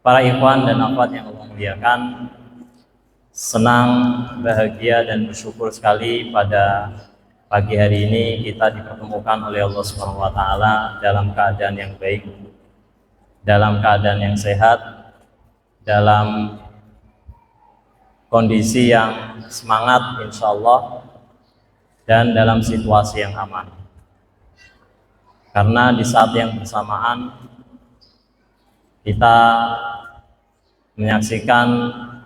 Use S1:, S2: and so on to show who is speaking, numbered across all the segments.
S1: Para ikhwan dan akhwat yang Allah muliakan, senang, bahagia dan bersyukur sekali pada pagi hari ini kita dipertemukan oleh Allah Subhanahu wa taala dalam keadaan yang baik, dalam keadaan yang sehat, dalam kondisi yang semangat insya Allah, dan dalam situasi yang aman. Karena di saat yang bersamaan kita menyaksikan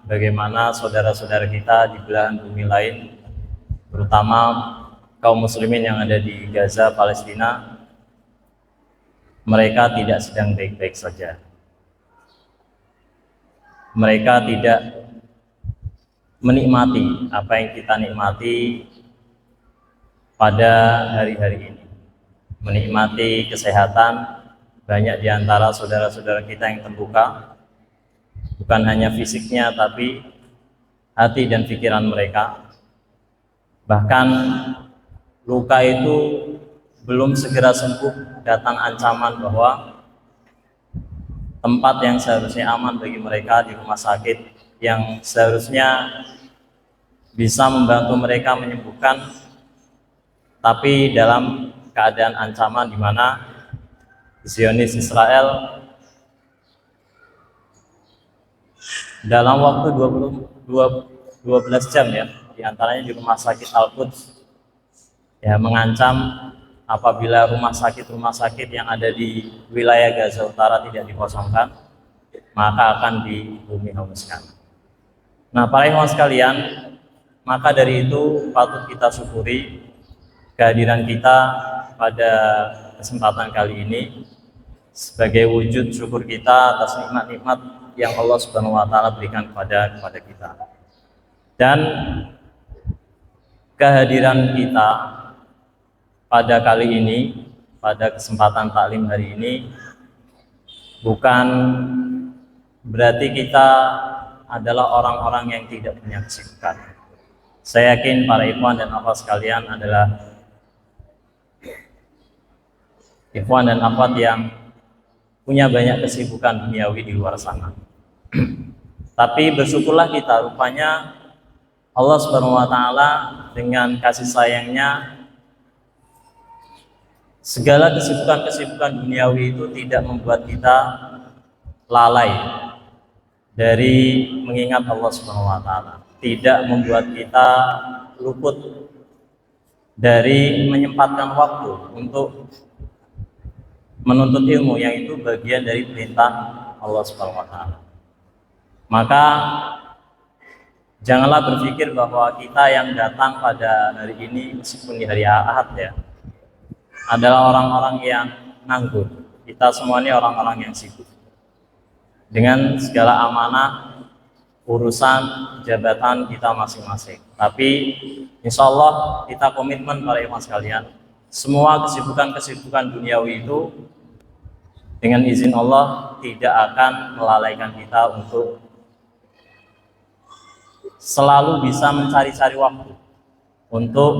S1: bagaimana saudara-saudara kita di belahan bumi lain, terutama kaum muslimin yang ada di Gaza, Palestina, mereka tidak sedang baik-baik saja. Mereka tidak menikmati apa yang kita nikmati pada hari-hari ini. Menikmati kesehatan, banyak di antara saudara-saudara kita yang terluka, bukan hanya fisiknya tapi hati dan pikiran mereka. Bahkan luka itu belum segera sembuh, datang ancaman bahwa tempat yang seharusnya aman bagi mereka di rumah sakit yang seharusnya bisa membantu mereka menyembuhkan, tapi dalam keadaan ancaman di mana Zionis Israel dalam waktu 12 jam ya, diantaranya di rumah sakit Al-Quds ya, mengancam apabila rumah sakit yang ada di wilayah Gaza Utara tidak dikosongkan, maka akan dibumi hanguskan. Nah, para ikhwan sekalian, maka dari itu patut kita syukuri kehadiran kita pada kesempatan kali ini sebagai wujud syukur kita atas nikmat-nikmat yang Allah Subhanahu wa taala berikan kepada kita. Dan kehadiran kita pada kali ini, pada kesempatan taklim hari ini, bukan berarti kita adalah orang-orang yang tidak punya kesibukan. Saya yakin para ikhwan dan akhwat sekalian adalah ikhwan dan akhwat yang punya banyak kesibukan duniawi di luar sana. Tapi bersyukurlah kita, rupanya Allah Subhanahu wa taala dengan kasih sayangnya, segala kesibukan duniawi itu tidak membuat kita lalai dari mengingat Allah Subhanahu wa taala, tidak membuat kita luput dari menyempatkan waktu untuk menuntut ilmu, yang itu bagian dari perintah Allah Subhanahu wa taala. Maka janganlah berpikir bahwa kita yang datang pada hari ini, meskipun di hari Ahad ya, adalah orang-orang yang nganggur. Kita semua ini orang-orang yang sibuk dengan segala amanah urusan jabatan kita masing-masing. Tapi insya Allah kita komitmen para ikhwan sekalian, semua kesibukan duniawi itu dengan izin Allah tidak akan melalaikan kita untuk selalu bisa mencari-cari waktu untuk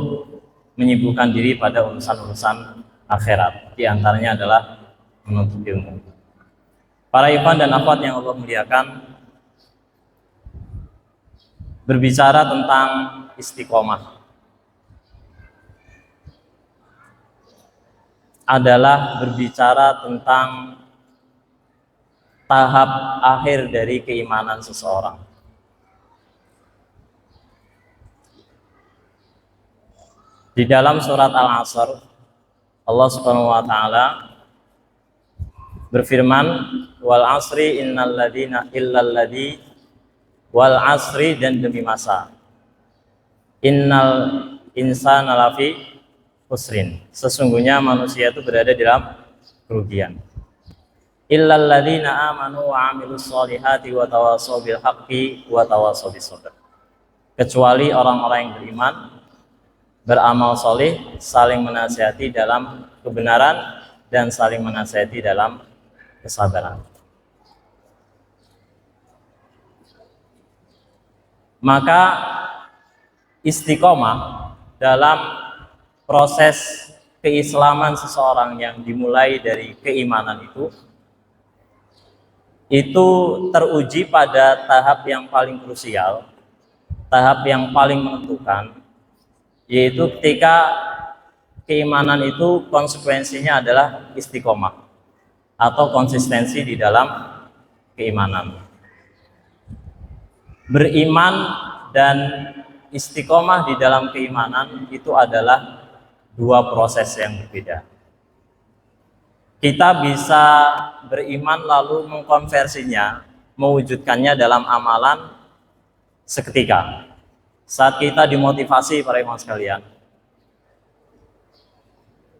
S1: menyibukkan diri pada urusan-urusan akhirat. Di antaranya adalah menuntut ilmu. Para ikhwan dan akhwat yang Allah muliakan, berbicara tentang istiqomah adalah berbicara tentang tahap akhir dari keimanan seseorang. Di dalam surat Al-Asr, Allah Subhanahu wa taala berfirman, wal asri innal ladzina illal ladzi, wal asri, dan demi masa, innal insana lafi khusrin, sesungguhnya manusia itu berada dalam kerugian, illal ladzina amanu wa amilus solihati wa tawassaw bil haqqi wa tawassaw bis sabr, kecuali orang-orang yang beriman, beramal soleh, saling menasihati dalam kebenaran dan saling menasihati dalam kesabaran. Maka istiqomah dalam proses keislaman seseorang yang dimulai dari keimanan itu itu teruji pada tahap yang paling krusial, tahap yang paling menentukan, yaitu ketika keimanan itu konsekuensinya adalah istiqomah atau konsistensi di dalam keimanan. Beriman dan istiqomah di dalam keimanan itu adalah dua proses yang berbeda. Kita bisa beriman lalu mengkonversinya, mewujudkannya dalam amalan seketika. Saat kita dimotivasi, para ikhwan sekalian,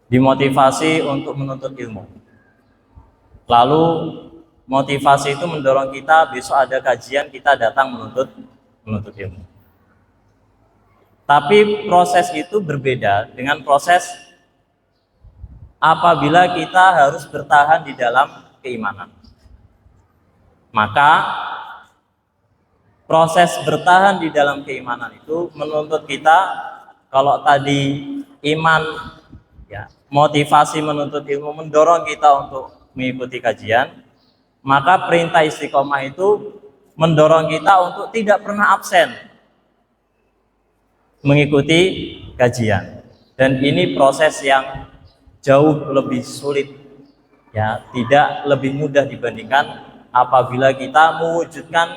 S1: dimotivasi untuk menuntut ilmu. Lalu motivasi itu mendorong kita, besok ada kajian, kita datang menuntut ilmu. Tapi proses itu berbeda dengan proses apabila kita harus bertahan di dalam keimanan. Maka proses bertahan di dalam keimanan itu menuntut kita, kalau tadi iman, ya, motivasi menuntut ilmu mendorong kita untuk mengikuti kajian, maka perintah istiqomah itu mendorong kita untuk tidak pernah absen mengikuti kajian. Dan ini proses yang jauh lebih sulit, ya, tidak lebih mudah dibandingkan apabila kita mewujudkan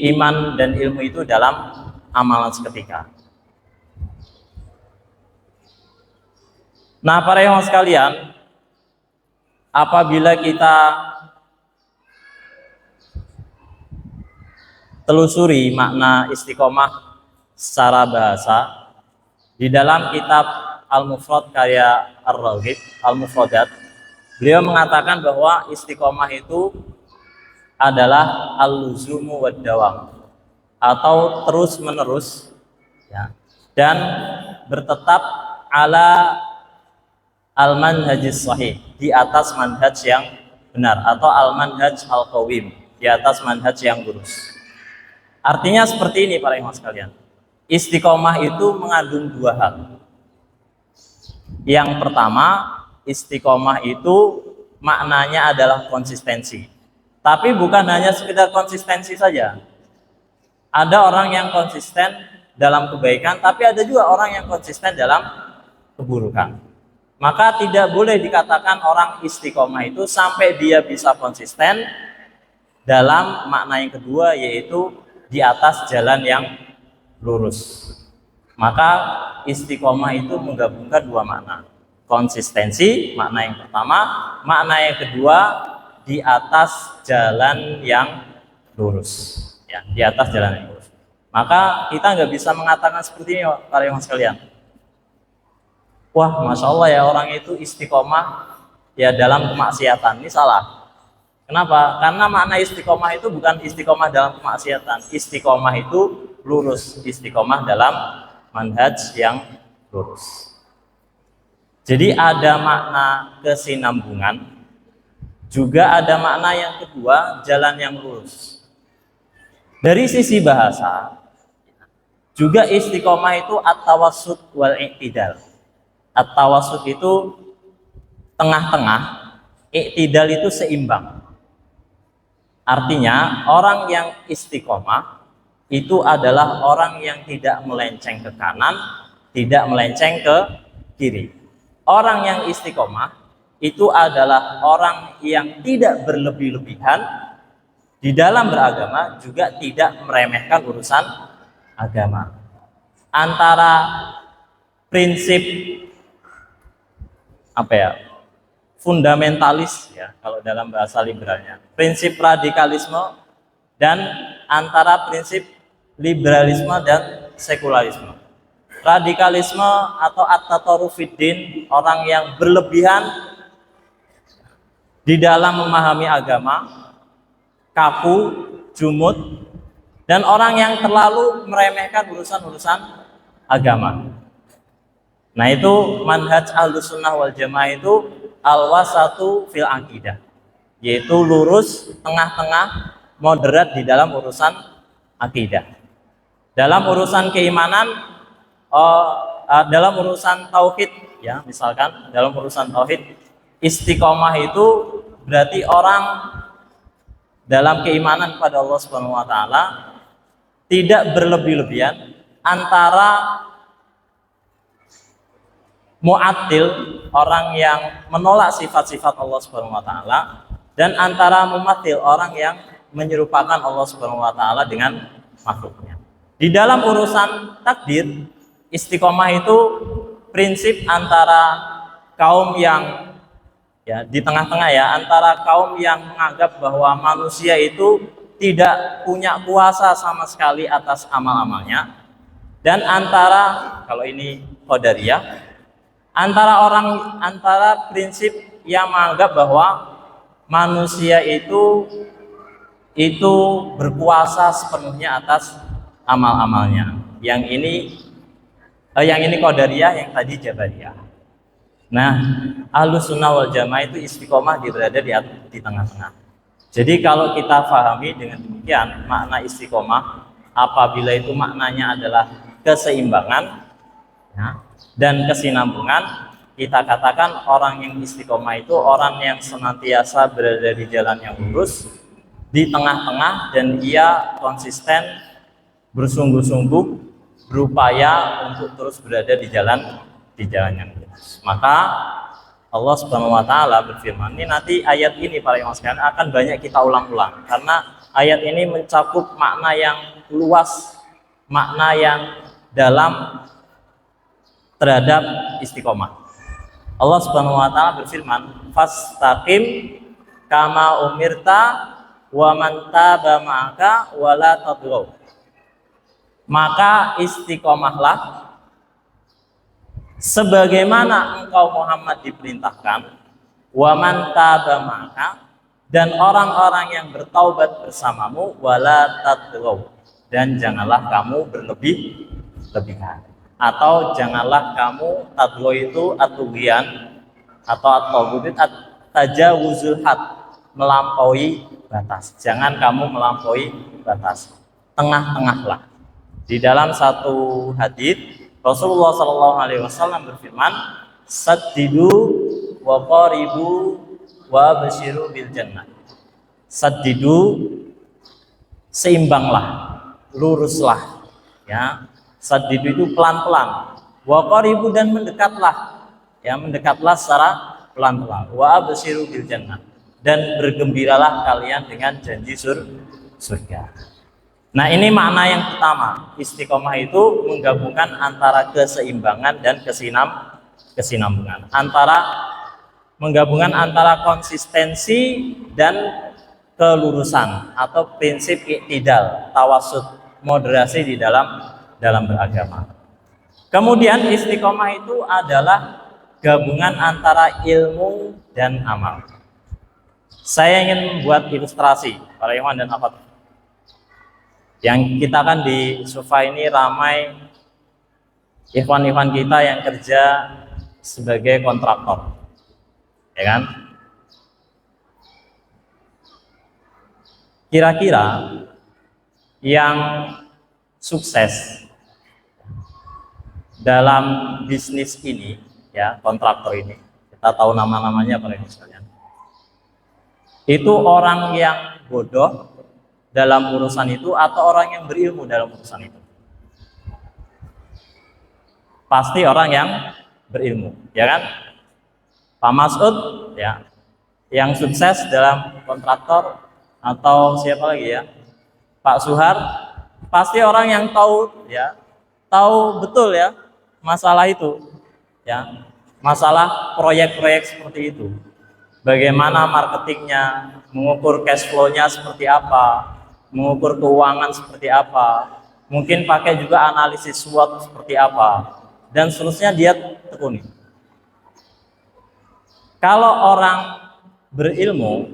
S1: iman dan ilmu itu dalam amalan seketika. Nah, para ikhwan sekalian, apabila kita telusuri makna istiqomah secara bahasa di dalam kitab Al-Mufrad karya Ar-Raghib, Al-Mufradat, beliau mengatakan bahwa istiqomah itu adalah al-luzumu wad dawam, atau terus menerus, ya, dan bertetap ala al-manhajis sahih, di atas manhaj yang benar, atau al-manhaj al-qawim, di atas manhaj yang lurus. Artinya seperti ini, para ikhwan sekalian, istiqomah itu mengandung dua hal. Yang pertama, istiqomah itu maknanya adalah konsistensi. Tapi bukan hanya sekedar konsistensi saja. Ada orang yang konsisten dalam kebaikan, tapi ada juga orang yang konsisten dalam keburukan. Maka tidak boleh dikatakan orang istiqomah itu sampai dia bisa konsisten dalam makna yang kedua, yaitu di atas jalan yang lurus. Maka istiqomah itu menggabungkan dua makna. Konsistensi, makna yang pertama. Makna yang kedua, di atas jalan yang lurus, ya, di atas jalan yang lurus. Maka kita nggak bisa mengatakan seperti ini, para ikhwan sekalian. Wah, masya Allah ya, orang itu istiqomah ya dalam kemaksiatan. Ini salah. Kenapa? Karena makna istiqomah itu bukan istiqomah dalam kemaksiatan. Istiqomah itu lurus, istiqomah dalam manhaj yang lurus. Jadi ada makna kesinambungan, juga ada makna yang kedua, jalan yang lurus. Dari sisi bahasa, juga istiqomah itu at-tawassut wal i'tidal. At-tawassut itu tengah-tengah, i'tidal itu seimbang. Artinya orang yang istiqomah itu adalah orang yang tidak melenceng ke kanan, tidak melenceng ke kiri. Orang yang istiqomah itu adalah orang yang tidak berlebih-lebihan di dalam beragama, juga tidak meremehkan urusan agama. Antara prinsip fundamentalis, ya, kalau dalam bahasa liberalnya, prinsip radikalisme, dan antara prinsip liberalisme dan sekularisme. Radikalisme atau at-tatarruf fid-din, orang yang berlebihan di dalam memahami agama, kaku, jumud, dan orang yang terlalu meremehkan urusan-urusan agama. Nah, itu manhaj Ahlussunnah wal Jamaah itu al-wasatu fil aqidah, yaitu lurus, tengah-tengah, moderat di dalam urusan akidah. Dalam urusan keimanan, dalam urusan tauhid, ya, misalkan dalam urusan tauhid, istiqomah itu berarti orang dalam keimanan pada Allah Subhanahu wa taala, tidak berlebih-lebihan antara mu'attil, orang yang menolak sifat-sifat Allah Subhanahu wa taala, dan antara mumathil, orang yang menyerupakan Allah Subhanahu wa taala dengan makhluknya. Di dalam urusan takdir, istiqomah itu prinsip antara kaum yang ya di tengah-tengah, ya, antara kaum yang menganggap bahwa manusia itu tidak punya kuasa sama sekali atas amal-amalnya, dan antara, kalau ini Qadariyah, antara prinsip yang menganggap bahwa manusia itu berkuasa sepenuhnya atas amal-amalnya. Yang ini Qadariyah, yang tadi Jabariyah. Nah, Ahlus Sunnah wal Jamaah itu istiqomah berada di tengah-tengah. Jadi kalau kita pahami dengan demikian makna istiqomah, apabila itu maknanya adalah keseimbangan, ya, dan kesinambungan, kita katakan orang yang istiqomah itu orang yang senantiasa berada di jalan yang lurus, di tengah-tengah, dan ia konsisten bersungguh-sungguh berupaya untuk terus berada di jalan yang lurus. Maka Allah Subhanahu wa taala berfirman, ini nanti ayat ini para imam sekalian akan banyak kita ulang-ulang karena ayat ini mencakup makna yang luas, makna yang dalam terhadap istiqomah. Allah Subhanahu wa taala berfirman, "Fastaqim kama umirta wa man taba ma'aka wa la tadghaw." Maka istiqomahlah sebagaimana engkau Muhammad diperintahkan, wa man taba ma'aka, dan orang-orang yang bertaubat bersamamu, wala tadghaw, dan janganlah kamu berlebih-lebihan. Atau janganlah kamu, tadghaw itu atugian atau at-taghut, tajawuzul had, melampaui batas. Jangan kamu melampaui batas, tengah-tengahlah. Di dalam satu hadis Rasulullah SAW berfirman, saddidu wa qaribu wa basyiru bil jannah. Saddidu, seimbanglah, luruslah, ya. Saddidu itu pelan-pelan. Wa qaribu, dan mendekatlah, ya, mendekatlah secara pelan-pelan. Wa basyiru bil jannah, dan bergembiralah kalian dengan janji surga. Nah, ini makna yang pertama. Istiqomah itu menggabungkan antara keseimbangan dan kesinambungan, menggabungkan antara konsistensi dan kelurusan, atau prinsip i'tidal, tawasud, moderasi di dalam beragama. Kemudian istiqomah itu adalah gabungan antara ilmu dan amal. Saya ingin membuat ilustrasi para ikhwan dan akhwat. Yang kita kan di Sufa ini ramai ikhwan-ikhwan kita yang kerja sebagai kontraktor, ya kan? Kira-kira yang sukses dalam bisnis ini, ya, kontraktor ini, kita tahu nama-namanya para ikhwan sekalian, itu orang yang bodoh dalam urusan itu atau orang yang berilmu dalam urusan itu? Pasti orang yang berilmu, ya kan? Pak Mas'ud, ya, yang sukses dalam kontraktor, atau siapa lagi, ya, Pak Suhar, pasti orang yang tahu, ya, tahu betul, ya, masalah itu, ya, masalah proyek-proyek seperti itu. Bagaimana marketingnya, mengukur cash flow-nya seperti apa, mengukur keuangan seperti apa, mungkin pakai juga analisis SWOT seperti apa, dan seterusnya dia tekuni. Kalau orang berilmu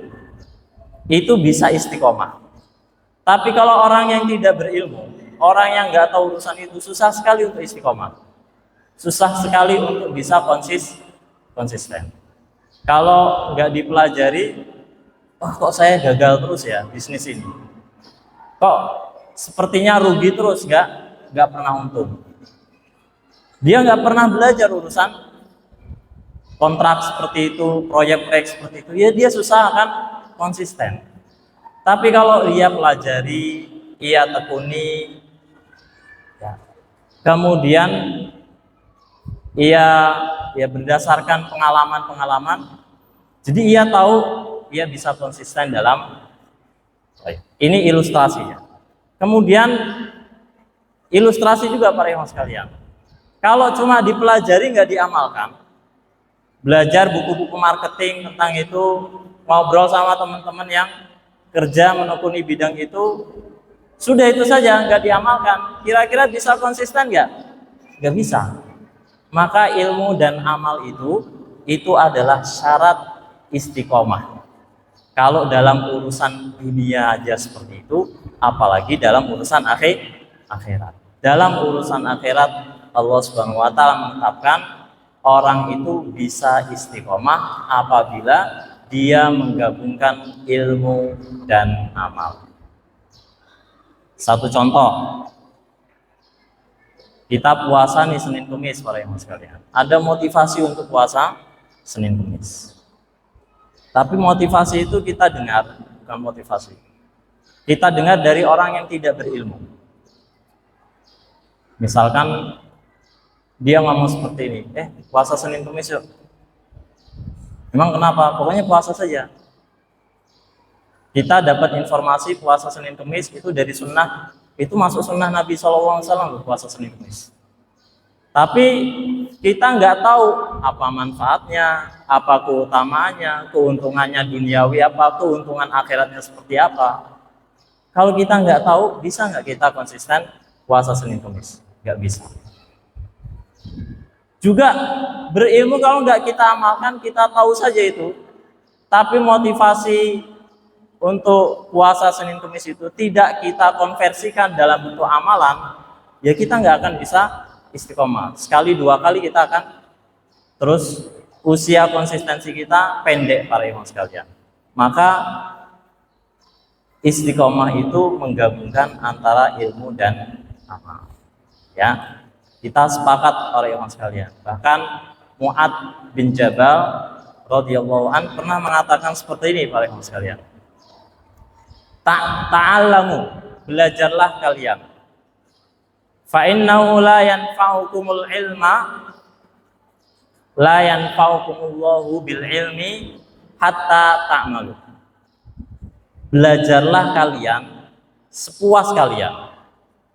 S1: itu bisa istiqomah, tapi kalau orang yang tidak berilmu, orang yang nggak tahu urusan itu, susah sekali untuk istiqomah, susah sekali untuk bisa konsisten. Kalau nggak dipelajari, kok saya gagal terus ya bisnis ini, kok sepertinya rugi terus, nggak pernah untung. Dia nggak pernah belajar urusan kontrak seperti itu, proyek-proyek seperti itu, ya dia susah akan konsisten. Tapi kalau ia pelajari, ia tekuni, ya, kemudian ia berdasarkan pengalaman-pengalaman, jadi ia tahu, ia bisa konsisten dalam ini ilustrasinya. Kemudian ilustrasi juga para ikhwan sekalian. Kalau cuma dipelajari nggak diamalkan, belajar buku-buku marketing tentang itu, ngobrol sama teman-teman yang kerja menekuni bidang itu, sudah itu saja nggak diamalkan, kira-kira bisa konsisten nggak? Nggak bisa. Maka ilmu dan amal itu adalah syarat istiqomah. Kalau dalam urusan dunia aja seperti itu, apalagi dalam urusan akhirat. Dalam urusan akhirat, Allah Subhanahu wa taala menetapkan orang itu bisa istiqomah apabila dia menggabungkan ilmu dan amal. Satu contoh, kita puasa nih Senin Kemis para ikhwan sekalian. Ada motivasi untuk puasa Senin Kemis. Tapi motivasi itu kita dengar, bukan motivasi. Kita dengar dari orang yang tidak berilmu. Misalkan dia ngomong seperti ini, puasa Senin Kemis yuk. Emang kenapa? Pokoknya puasa saja. Kita dapat informasi puasa Senin Kemis itu dari sunnah, itu masuk sunnah Nabi SAW puasa Senin Kemis. Tapi kita nggak tahu apa manfaatnya, apa keutamaannya, keuntungannya duniawi apa, keuntungan akhiratnya seperti apa. Kalau kita nggak tahu, bisa nggak kita konsisten puasa Senin Kemis? Nggak bisa. Juga berilmu kalau nggak kita amalkan, kita tahu saja itu. Tapi motivasi untuk puasa Senin Kemis itu tidak kita konversikan dalam bentuk amalan, ya kita nggak akan bisa istiqomah. Sekali dua kali kita akan terus usia konsistensi kita pendek para ikhwan sekalian. Maka istiqomah itu menggabungkan antara ilmu dan amal. Ya, kita sepakat para ikhwan sekalian. Bahkan Mu'ad bin Jabal radhiyallahu an pernah mengatakan seperti ini para ikhwan sekalian. Ta'allamu, belajarlah kalian. Fa innahu la yanfa'ukumul ilma, la yanfa'ukumullahu bil ilmi hatta ta'malu. Belajarlah kalian sepuas kalian.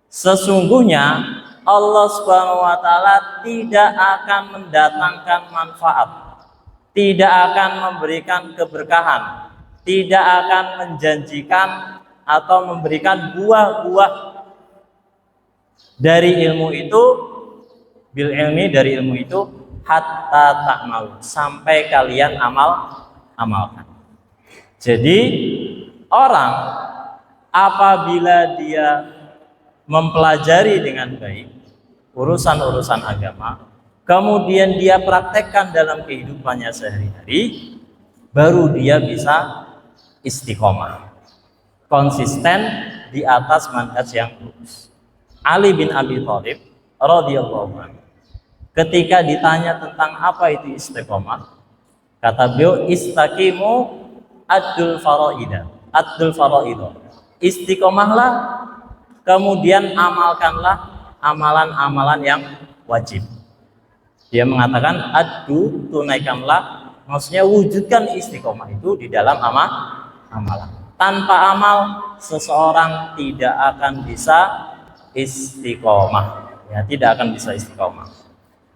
S1: Sesungguhnya Allah Subhanahu wa taala tidak akan mendatangkan manfaat, tidak akan memberikan keberkahan, tidak akan menjanjikan atau memberikan buah-buah dari ilmu itu, bil ilmi, dari ilmu itu, hatta ta'malu, sampai kalian amalkan. Jadi orang apabila dia mempelajari dengan baik urusan-urusan agama, kemudian dia praktekkan dalam kehidupannya sehari-hari, baru dia bisa istiqomah, konsisten di atas manhaj yang lurus. Ali bin Abi Thalib radhiyallahu anhu ketika ditanya tentang apa itu istiqomah, kata beliau, istaqimu addul faraidah, istiqomahlah, kemudian amalkanlah amalan-amalan yang wajib. Dia mengatakan addu, tunaikanlah, maksudnya wujudkan istiqomah itu di dalam amalan. Tanpa amal seseorang tidak akan bisa istiqomah, ya, tidak akan bisa istiqomah.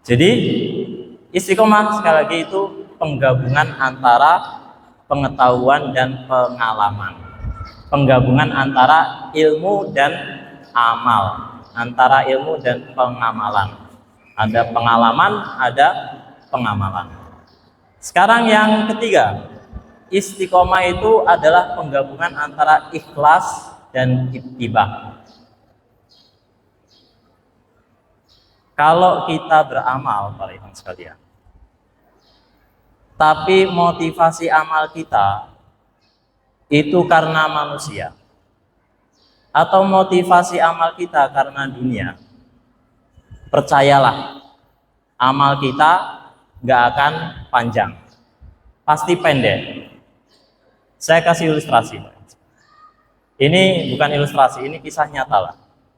S1: Jadi istiqomah sekali lagi itu penggabungan antara pengetahuan dan pengalaman, penggabungan antara ilmu dan amal, antara ilmu dan pengamalan. Ada pengalaman, ada pengamalan. Sekarang yang ketiga, istiqomah itu adalah penggabungan antara ikhlas dan ittiba. Kalau kita beramal para ikhwan sekalian, tapi motivasi amal kita itu karena manusia, atau motivasi amal kita karena dunia, percayalah, amal kita nggak akan panjang, pasti pendek. Saya kasih ilustrasi. Ini bukan ilustrasi, ini kisah nyata lah.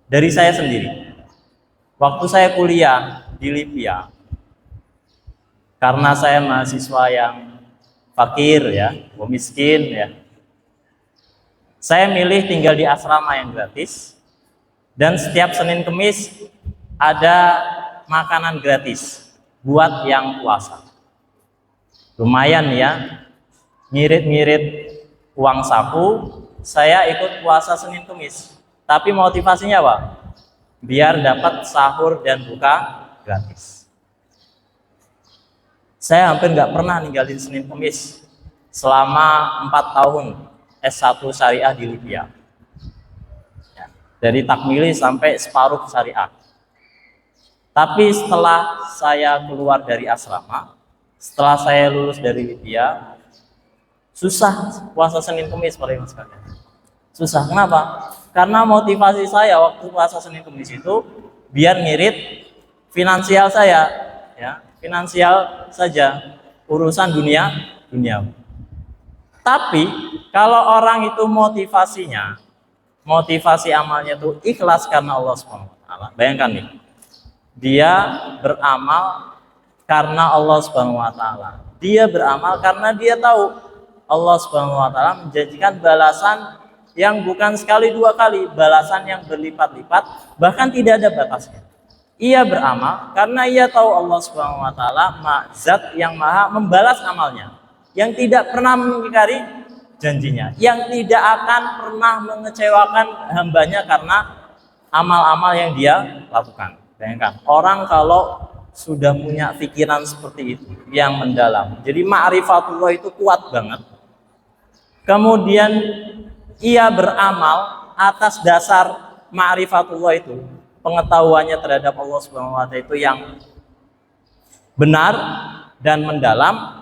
S1: Dari saya sendiri. Waktu saya kuliah di Libya, karena saya mahasiswa yang fakir ya, miskin ya, saya milih tinggal di asrama yang gratis, dan setiap Senin Kemis ada makanan gratis buat yang puasa. Lumayan ya, ngirit-ngirit uang saku, saya ikut puasa Senin Kemis. Tapi motivasinya apa? Biar dapat sahur dan buka gratis. Saya hampir nggak pernah ninggalin Senin Kemis selama 4 tahun S1 Syariah di Libya. Ya, dari takmili sampai separuh syariah. Tapi setelah saya keluar dari asrama, setelah saya lulus dari Libya, susah puasa Senin Kemis para ibu sekalian. Susah, kenapa? Karena motivasi saya waktu puasa Senin Kemis itu biar ngirit finansial saya, ya, finansial saja, urusan dunia. Tapi kalau orang itu motivasi amalnya itu ikhlas karena Allah Subhanahu wa taala. Bayangkan nih, dia beramal karena Allah Subhanahu wa taala. Dia beramal karena dia tahu Allah Subhanahu wa taala menjanjikan balasan yang bukan sekali dua kali, balasan yang berlipat-lipat, bahkan tidak ada batasnya. Ia beramal karena ia tahu Allah Subhanahu wa taala zat yang maha membalas amalnya, yang tidak pernah mengingkari janjinya, yang tidak akan pernah mengecewakan hambanya karena amal-amal yang dia lakukan. Bayangkan, orang kalau sudah punya pikiran seperti itu yang mendalam, jadi ma'rifatullah itu kuat banget. Kemudian ia beramal atas dasar ma'rifatullah itu, pengetahuannya terhadap Allah Subhanahu wa taala itu yang benar dan mendalam.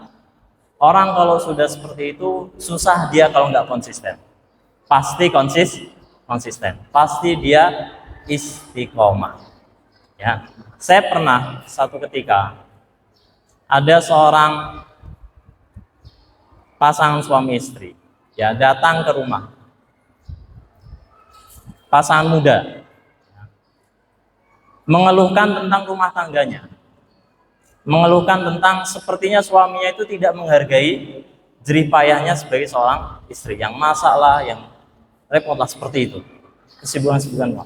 S1: Orang kalau sudah seperti itu susah dia kalau nggak konsisten. Pasti konsisten. Pasti dia istiqomah. Ya, saya pernah satu ketika ada seorang pasangan suami istri ya datang ke rumah. Pasangan muda mengeluhkan tentang rumah tangganya, mengeluhkan tentang sepertinya suaminya itu tidak menghargai jerih payahnya sebagai seorang istri, yang masaklah, yang repotlah seperti itu, kesibukan-kesibukan.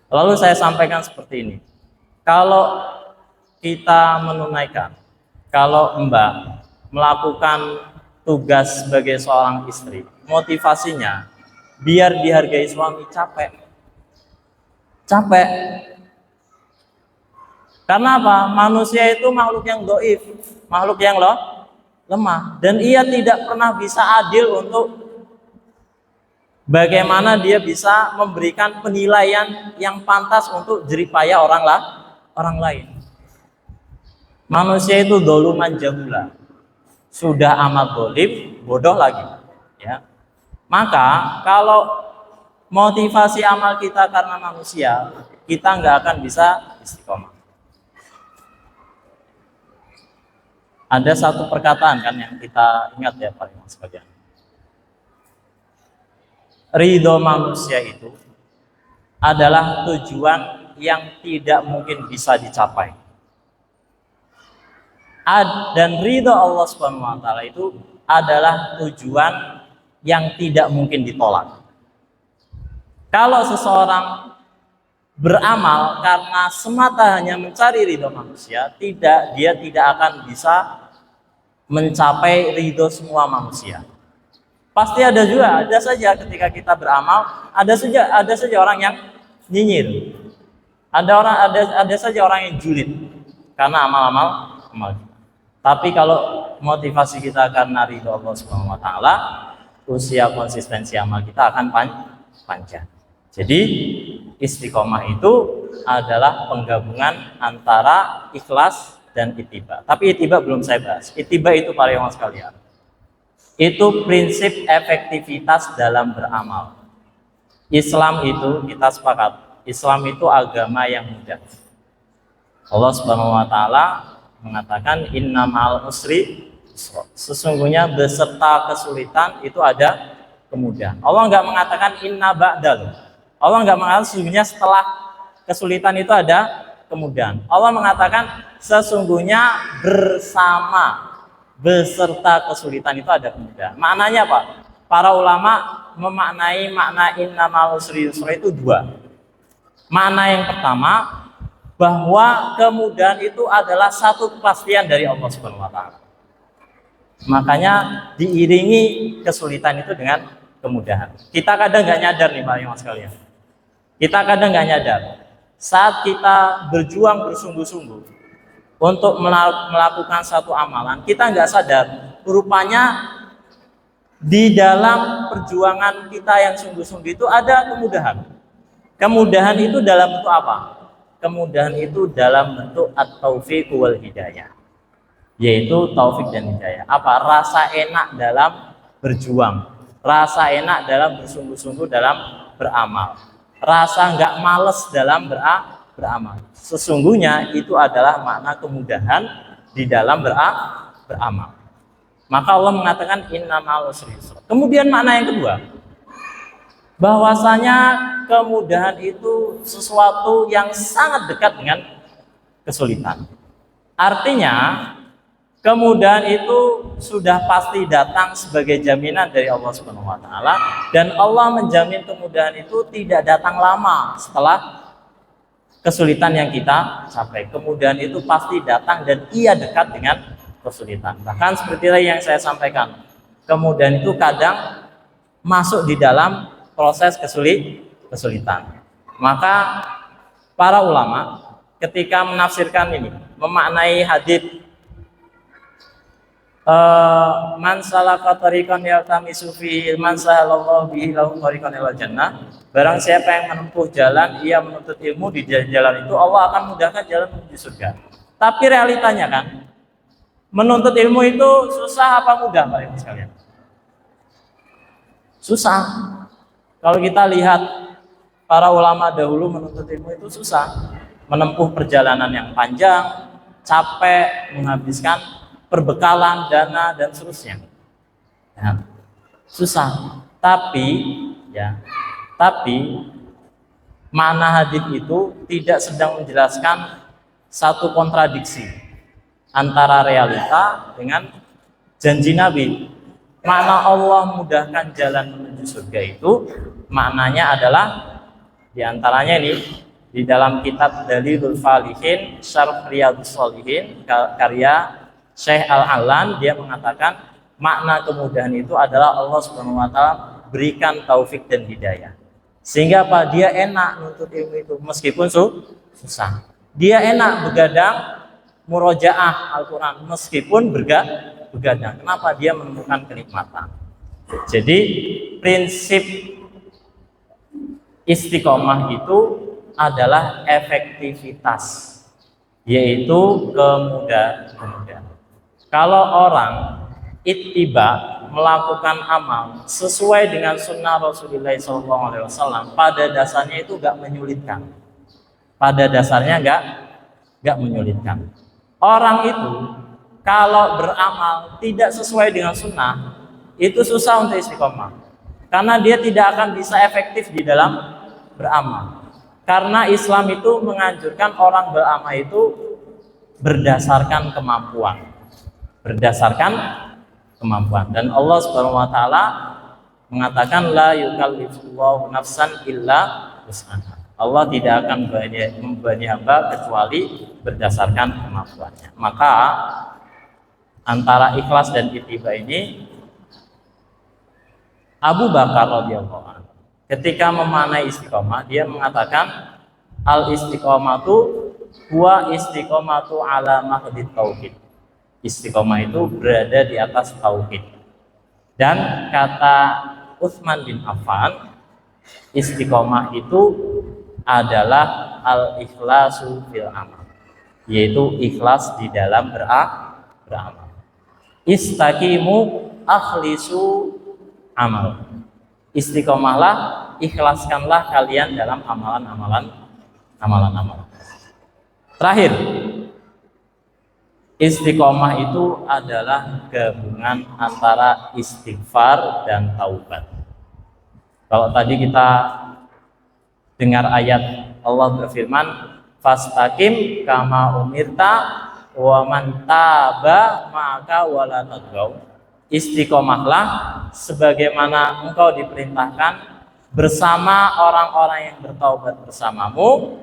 S1: Lalu saya sampaikan seperti ini, kalau kita menunaikan, kalau Mbak melakukan tugas sebagai seorang istri, motivasinya biar dihargai suami, capek. Karena apa? Manusia itu makhluk yang dhaif, makhluk yang lemah, dan ia tidak pernah bisa adil untuk bagaimana dia bisa memberikan penilaian yang pantas untuk jerih payah orang lain. Manusia itu doluman jahula, sudah amat dolim, bodoh lagi. Ya. Maka kalau motivasi amal kita karena manusia, kita nggak akan bisa istiqomah. Ada satu perkataan kan yang kita ingat ya paling sekalian. Ridho manusia itu adalah tujuan yang tidak mungkin bisa dicapai. Dan ridho Allah Subhanahu wa taala itu adalah tujuan yang tidak mungkin ditolak. Kalau seseorang beramal karena semata hanya mencari ridho manusia, dia tidak akan bisa mencapai ridho semua manusia. Pasti ada saja ketika kita beramal, ada saja orang yang nyinyir. Ada saja orang yang julid karena amal kita. Tapi kalau motivasi kita karena ridho Allah Subhanahu wa taala, usia konsistensi amal kita akan panjang. Jadi istiqomah itu adalah penggabungan antara ikhlas dan ittiba. Tapi ittiba belum saya bahas. Ittiba itu para jemaah sekalian, itu prinsip efektivitas dalam beramal. Islam itu kita sepakat, Islam itu agama yang mudah. Allah Subhanahu wa taala mengatakan inna ma'al usri, sesungguhnya beserta kesulitan itu ada kemudahan. Allah nggak mengatakan inna ba'dal. Allah nggak mengatakan sesungguhnya setelah kesulitan itu ada kemudahan. Allah mengatakan sesungguhnya bersama, beserta kesulitan itu ada kemudahan. Maknanya apa? Para ulama memaknai makna innamal usri yusra itu dua. Makna yang pertama, bahwa kemudahan itu adalah satu kepastian dari Allah Subhanahu wa taala. Makanya diiringi kesulitan itu dengan kemudahan. Kita kadang nggak nyadar nih Pak Mas sekalian. Kita kadang nggak nyadar saat kita berjuang bersungguh-sungguh untuk melakukan satu amalan, kita nggak sadar rupanya di dalam perjuangan kita yang sungguh-sungguh itu ada kemudahan. Kemudahan itu dalam bentuk apa? Kemudahan itu dalam bentuk at-taufiq wal hidayah, yaitu taufik dan hidayah. Apa? Rasa enak dalam berjuang, rasa enak dalam bersungguh-sungguh dalam beramal, rasa nggak males dalam beramal. Sesungguhnya itu adalah makna kemudahan di dalam beramal. Maka Allah mengatakan innamal usri yusra. Kemudian makna yang kedua, bahwasanya kemudahan itu sesuatu yang sangat dekat dengan kesulitan. Artinya kemudahan itu sudah pasti datang sebagai jaminan dari Allah Subhanahu wa taala, dan Allah menjamin kemudahan itu tidak datang lama setelah kesulitan yang kita capai. Kemudahan itu pasti datang dan ia dekat dengan kesulitan. Bahkan seperti yang saya sampaikan, kemudahan itu kadang masuk di dalam proses kesulitan. Maka para ulama ketika menafsirkan ini, memaknai hadits man salaka tariqan yaltamisu fihi ilman sahalallahu bihi lahu tariqan ilal jannah. Barang siapa yang menempuh jalan, ia menuntut ilmu, di jalan itu Allah akan mudahkan jalan menuju surga. Tapi realitanya kan, menuntut ilmu itu susah apa mudah Pak Ibu sekalian? Susah. Kalau kita lihat para ulama dahulu menuntut ilmu itu susah, menempuh perjalanan yang panjang, capek, menghabiskan perbekalan, dana dan seterusnya. Ya, susah. Tapi makna hadis itu tidak sedang menjelaskan satu kontradiksi antara realita dengan janji Nabi. Makna Allah mudahkan jalan menuju surga itu maknanya adalah diantaranya ini di dalam kitab Dalilul Falihin Syarh Riyadhus Shalihin karya Syekh Al-Alan, dia mengatakan makna kemudahan itu adalah Allah Subhanahu wa taala berikan taufik dan hidayah. Sehingga apa? Dia enak nuntut ilmu itu meskipun susah. Dia enak begadang murojaah Al-Qur'an meskipun begadang. Kenapa? Dia menemukan kenikmatan. Jadi prinsip istiqomah itu adalah efektivitas, yaitu kemudahan. Kalau orang ittiba melakukan amal sesuai dengan sunnah Rasulullah SAW, pada dasarnya itu gak menyulitkan. Pada dasarnya gak menyulitkan. Orang itu kalau beramal tidak sesuai dengan sunnah, itu susah untuk istiqomah. Karena dia tidak akan bisa efektif di dalam beramal. Karena Islam itu menganjurkan orang beramal itu berdasarkan kemampuan. Dan Allah Subhanahu wa taala mengatakan la yukallifullahu nafsan illa wus'aha. Allah tidak akan membebani hamba kecuali berdasarkan kemampuannya. Maka antara ikhlas dan ittiba ini, Abu Bakar radhiyallahu anhu ketika memaknai istiqomah, dia mengatakan al istiqomatu huwa istiqomatu ala mahdit tauhid. Istiqomah itu berada di atas tauhid. Dan kata Utsman bin Affan, istiqomah itu adalah al-ikhlasu fil amal, yaitu ikhlas di dalam beramal. Istaqimu akhlisu amal. Istiqomahlah, ikhlaskanlah kalian dalam amalan-amalan. Terakhir, istiqomah itu adalah gabungan antara istighfar dan taubat. Kalau tadi kita dengar ayat Allah berfirman, fastaqim kama umirta wa man taba maka wala tadghaw. Istiqomahlah sebagaimana engkau diperintahkan bersama orang-orang yang bertaubat bersamamu,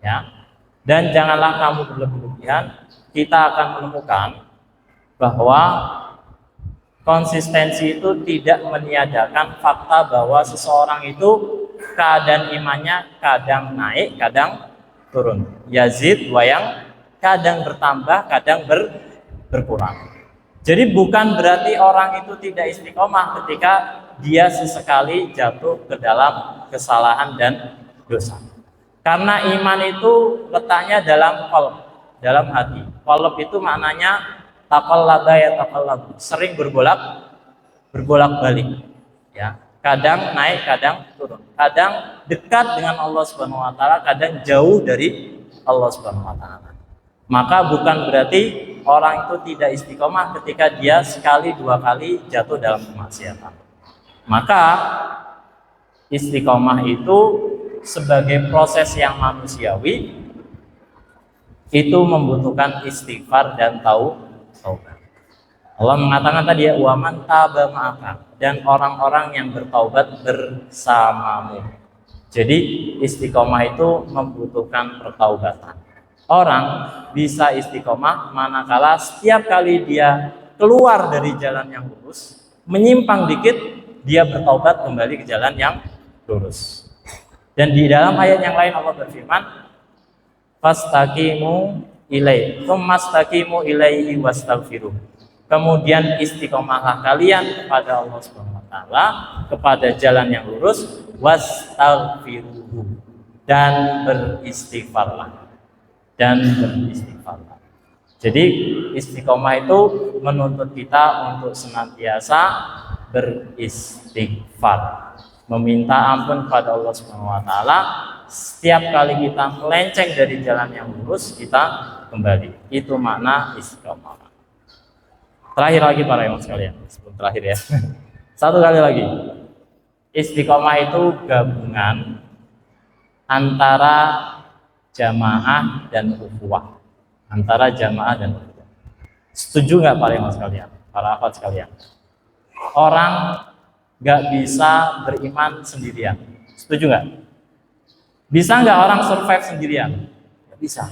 S1: ya. Dan janganlah kamu berlebihan. Kita akan menemukan bahwa konsistensi itu tidak meniadakan fakta bahwa seseorang itu keadaan imannya kadang naik, kadang turun. Yazid wayang, kadang bertambah, kadang berkurang. Jadi bukan berarti orang itu tidak istiqomah ketika dia sesekali jatuh ke dalam kesalahan dan dosa. Karena iman itu letaknya dalam qalb, dalam hati. Qalb itu maknanya taqallaba ya taqallab, sering berbolak-balik, ya. Kadang naik, kadang turun. Kadang dekat dengan Allah Subhanahu wa taala, kadang jauh dari Allah Subhanahu wa taala. Maka bukan berarti orang itu tidak istiqomah ketika dia sekali dua kali jatuh dalam kemaksiatan. Maka istiqomah itu sebagai proses yang manusiawi itu membutuhkan istighfar dan taubat. Allah mengatakan tadi ya, wa man taba ma'aka, dan orang-orang yang bertaubat bersamamu. Jadi istiqomah itu membutuhkan pertaubatan. Orang bisa istiqomah manakala setiap kali dia keluar dari jalan yang lurus, menyimpang dikit, dia bertaubat kembali ke jalan yang lurus. Dan di dalam ayat yang lain Allah berfirman, fastaqimu ilaihi, tsummastaqimu ilaihi wastaghfiruh. Kemudian istiqomahlah kalian kepada Allah Subhanahu wa taala, kepada jalan yang lurus, wastaghfiruh, dan beristighfarlah. Jadi istiqomah itu menuntut kita untuk senantiasa beristighfar, meminta ampun kepada Allah Subhanahu wa taala. Setiap kali kita melenceng dari jalan yang lurus, kita kembali. Itu makna istiqomah. Terakhir lagi para ikhwan sekalian, sebelum terakhir ya. Satu kali lagi. Istiqomah itu gabungan antara jamaah dan ukhuwah. Antara jamaah dan ukhuwah. Setuju nggak para ikhwan sekalian? Para akhwat sekalian? Orang nggak bisa beriman sendirian. Setuju nggak? Bisa nggak orang survive sendirian? Nggak bisa.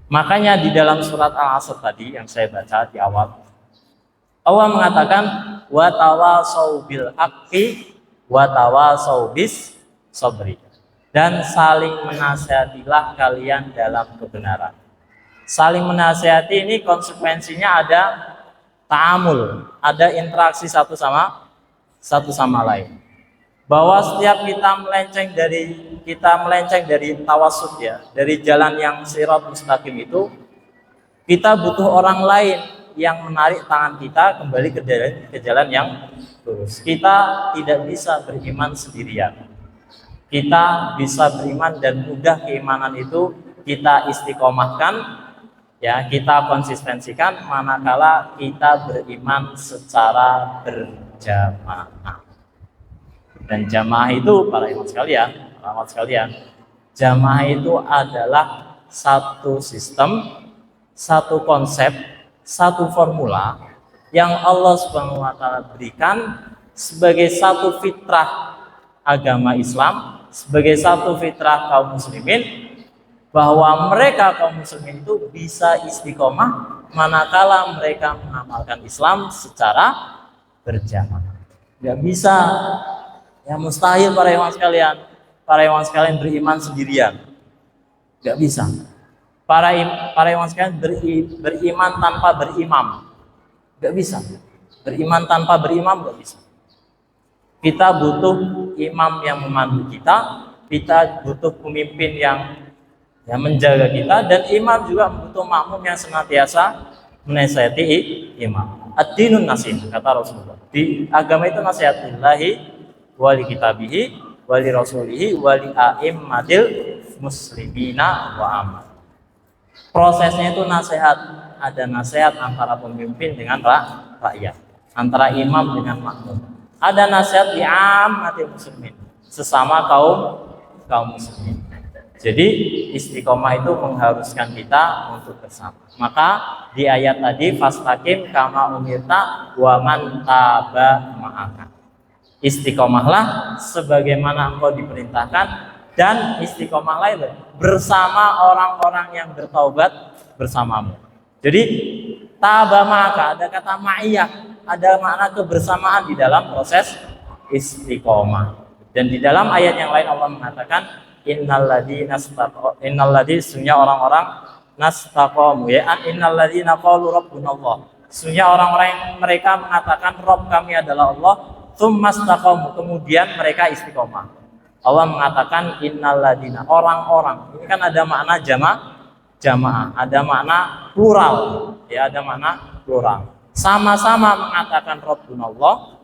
S1: Makanya di dalam surat Al-Asr tadi yang saya baca di awal, Allah mengatakan wa tawasau bil haqqi wa tawasau bis sabri, dan saling menasihatilah kalian dalam kebenaran. Saling menasihati ini konsekuensinya ada ta'amul, ada interaksi satu sama lain. Bahwa setiap kita melenceng dari tawasud, ya, dari jalan yang sirat mustaqim itu, kita butuh orang lain yang menarik tangan kita kembali ke jalan yang lurus. Kita tidak bisa beriman sendirian. Kita bisa beriman dan mudah keimanan itu kita istiqomahkan, ya, kita konsistensikan manakala kita beriman secara berjamaah. Dan jamaah itu para ikhwan sekalian, jamaah itu adalah satu sistem, satu konsep, satu formula yang Allah Subhanahu wa taala berikan sebagai satu fitrah agama Islam, sebagai satu fitrah kaum muslimin, bahwa mereka kaum muslimin itu bisa istiqomah manakala mereka mengamalkan Islam secara berjamaah. Nggak bisa, ya, mustahil para ikhwan sekalian beriman sendirian. Nggak bisa. Para ikhwan sekalian beriman tanpa berimam. Nggak bisa. Beriman tanpa berimam nggak bisa. Kita butuh imam yang memandu kita butuh pemimpin yang menjaga kita, dan imam juga butuh makmum yang senantiasa menasihati imam. Ad-dinun nasihah, kata Rasulullah. Di agama itu nasihatullahi wali kitabihi wali rasulihi wali a'immatil muslimina wa amal. Prosesnya itu nasihat, ada nasihat antara pemimpin dengan rakyat, antara imam dengan makmum. ada nasihat li ammatil muslimin, sesama kaum muslimin. Jadi istiqomah itu mengharuskan kita untuk bersama. Maka di ayat tadi fastaqim kama umirta wa man taba ma'aka. Istiqomahlah sebagaimana engkau diperintahkan, dan istiqomahlah itu bersama orang-orang yang bertaubat bersamamu. Jadi taba ma'aka, ada kata ma'iyah, ada makna kebersamaan di dalam proses istiqomah. Dan di dalam ayat yang lain Allah mengatakan sesungguhnya orang-orang nastaqamu, ya, innalladzina qalu rabbunallah, sesungguhnya orang-orang yang mereka mengatakan Rabb kami adalah Allah, tsumastaqamu, kemudian mereka istiqomah. Allah mengatakan innalladzina, orang-orang, ini kan ada makna jamaah, ada makna plural, ya, ada makna plural. Sama-sama mengatakan Rabbunallah.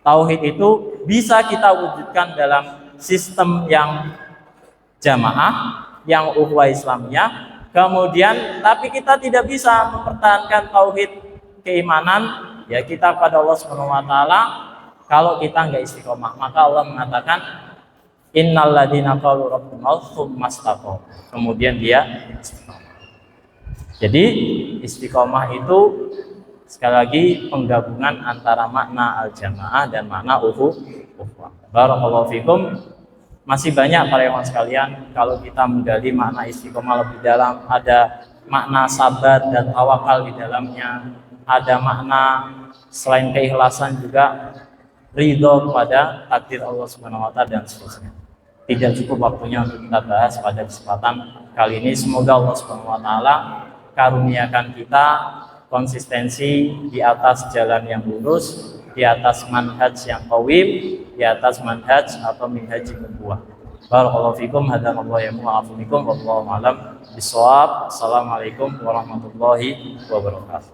S1: Tauhid itu bisa kita wujudkan dalam sistem yang jamaah, yang ukhuwah Islamiyah. Kemudian tapi kita tidak bisa mempertahankan tauhid keimanan, ya, kita pada Allah Subhanahu wa taala kalau kita enggak istiqomah. Maka Allah mengatakan innalladzina qalu rabbunallah tsumastaqamu, kemudian dia istiqomah. Jadi istiqomah itu sekali lagi penggabungan antara makna al-jamaah dan makna ukhuwah. Barakallahu fikum. Masih banyak para ikhwan sekalian kalau kita menggali makna istiqomah lebih dalam. Ada makna sabar dan tawakal di dalamnya. Ada makna selain keikhlasan juga ridho kepada takdir Allah Subhanahu wa taala dan seterusnya. Tidak cukup waktunya untuk kita bahas pada kesempatan kali ini. Semoga Allah Subhanahu wa taala karuniakan kita konsistensi di atas jalan yang lurus, di atas manhaj yang qawim, di atas manhaj atau minhaj nubuwah. Barakallahu fikum, hadanallahu ya mu'afikum, wallahu a'lam bishawab. Assalamualaikum warahmatullahi wabarakatuh.